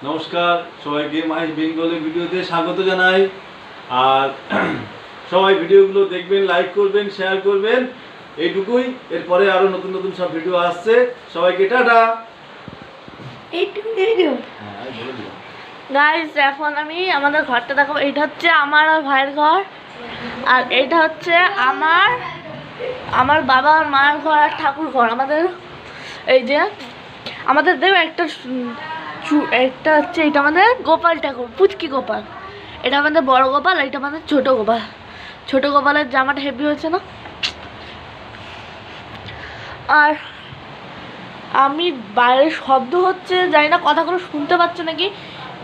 নমস্কার সবাইকে মাই বেঙ্গলি ভিডিওতে স্বাগত জানাই। আর সবাই ভিডিওগুলো দেখবেন, লাইক করবেন, শেয়ার করবেন, এইটুকুই। এরপরে আরো নতুন নতুন সব ভিডিও আসছে। সবাইকে টাটা। গাইস, এখন আমি আমাদের ঘরটা দেখাবো। এইটা হচ্ছে আমার আর ভাইয়ের ঘর, আর এইটা হচ্ছে আমার বাবা আর মায়ের ঘর আর ঠাকুর ঘর। আমাদের এই যে আমাদের দেখো একটা হচ্ছে এটা আমাদের গোপাল ঠাকুর, পুচকি গোপাল। এটা আমাদের বড় গোপাল, এটা আমাদের ছোট গোপাল। ছোট গোপালের জামাটা হেভি হয়েছে না? আর আমি বাইরের শব্দ হচ্ছে, জানি না কথাগুলো শুনতে পাচ্ছ নাকি।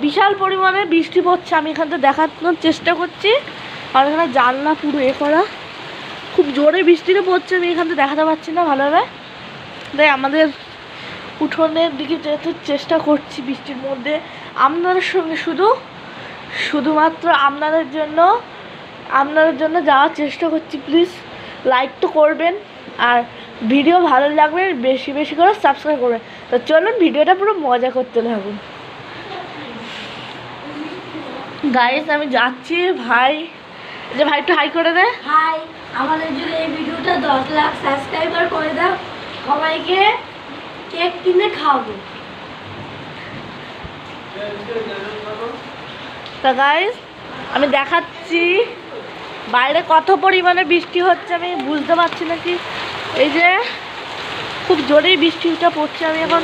বিশাল পরিমাণে বৃষ্টি পড়ছে। আমি এখান থেকে দেখানোর চেষ্টা করছি, আর এখানে জানলা পুরো করা, খুব জোরে বৃষ্টিটা পড়ছে। আমি এখান থেকে দেখাতে পারছি না ভালোভাবে, তাই আমাদের উঠোনের দিকে যেতে চেষ্টা করছি বৃষ্টির মধ্যে আপনাদের সঙ্গে, শুধুমাত্র আপনাদের জন্য যাওয়ার চেষ্টা করছি। প্লিজ লাইক তো করবেন, আর ভিডিও ভালো লাগবে বেশি বেশি করে সাবস্ক্রাইব করবেন। তো চলুন ভিডিওটা পুরো মজা করতে থাকুন। গাইস, আমি যাচ্ছি। ভাই একটু হাই করে দে। হাই, আমাদের যদি এই ভিডিওটা 10 লাখ সাবস্ক্রাইবার করে দাও, সবাইকে কেক কিনে খাওয়াবো। তো গাইস, আমি দেখাচ্ছি বাইরে কত পরিমাণে বৃষ্টি হচ্ছে। আমি বুঝতে পারছি না কি, এই যে খুব জোরেই বৃষ্টিটা পড়ছে। আমি এখন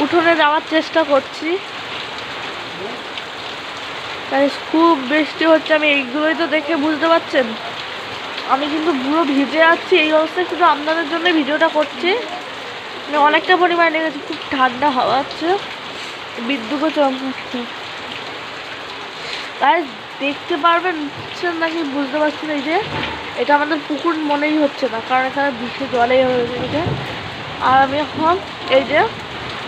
উঠোনে যাওয়ার চেষ্টা করছি, তাই খুব বৃষ্টি হচ্ছে। আমি এইগুলোই তো দেখে বুঝতে পারছেন, আমি কিন্তু পুরো ভিজে যাচ্ছি। এই অবস্থায় শুধু আপনাদের জন্য ভিডিওটা করছি। মানে অনেকটা পরিমাণে লেগেছে, খুব ঠান্ডা হাওয়া হচ্ছে, বিদ্যুৎও চমকাচ্ছে। তাই দেখতে পারবেন নাকি বুঝতে পারছি না। এই যে এটা আমাদের পুকুর মনেই হচ্ছে না, কারণ এখানে বৃষ্টি জলেই হয়ে গেছে। আর আমি এখন এই যে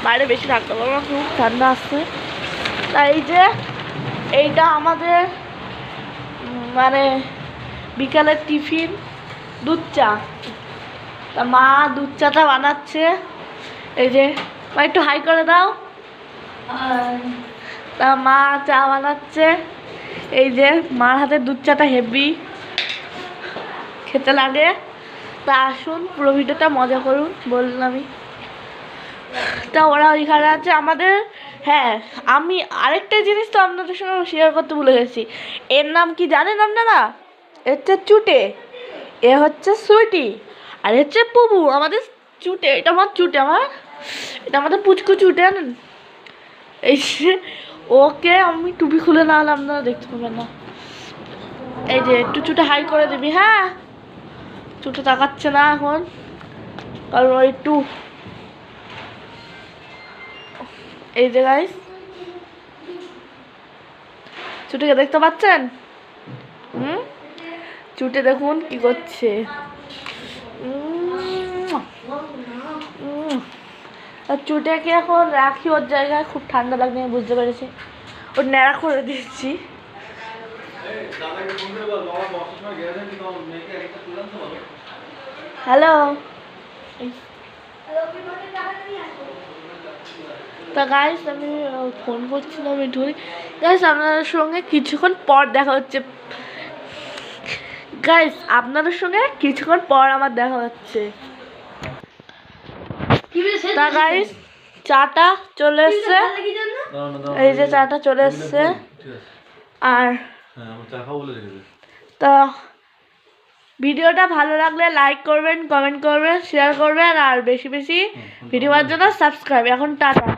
বাইরে বেশি থাকতে পারবো না, খুব ঠান্ডা আসছে। তাই এই যে এইটা আমাদের মানে বিকালের টিফিন, দুধ চা। তা মা দুধ চাটা বানাচ্ছে। এই যে মা একটু হাই করে দাও। তা মা চা বানাচ্ছে। এই যে মার হাতে দুধ চাটা হেভি খেতে লাগে। তা আসুন পুরো ভিডিওটা মজা করুন, বললাম আমি। তা ওরা ওইখানে আছে আমাদের। হ্যাঁ, আমি আরেকটা জিনিস তো আপনাদের সঙ্গে শেয়ার করতে ভুলে গেছি। এর নাম কি জানেন আপনারা? এ হচ্ছে চুটে, এ হচ্ছে সুইটি, আর হচ্ছে পুবু। আমাদের চুটে, এটা আমাদের পুচকু চুটে। এই যে ওকে আমি টুপি খুলে না হলে আপনারা দেখতে পাবেন না। এই যে একটু চুটে হাই করে দিবি। হ্যাঁ, চুটে তাকাচ্ছে না এখন, কারণ একটু এই যে গাইস, চুটিকে দেখতে পাচ্ছেন? চুটে দেখুন কি করছে। চুটাকে এখন রাখি ওর জায়গায়, খুব ঠান্ডা লাগবে আমি বুঝতে পেরেছি। ওর ন্যাড়া করে দিচ্ছি। হ্যালো, তা গাইস আমি ফোন করছিলাম একটু। গাইস, আপনাদের সঙ্গে কিছুক্ষণ পর দেখা হচ্ছে। গাইস, আপনাদের সঙ্গে কিছুক্ষণ পর আমার দেখা হচ্ছে। তা গাইস, চাটা চলে এসছে। এই যে চাটা চলে এসছে। আর তা ভিডিওটা ভালো লাগলে লাইক করবেন, কমেন্ট করবেন, শেয়ার করবেন, আর বেশি বেশি ভিডিওর জন্য সাবস্ক্রাইব। এখন টাটা।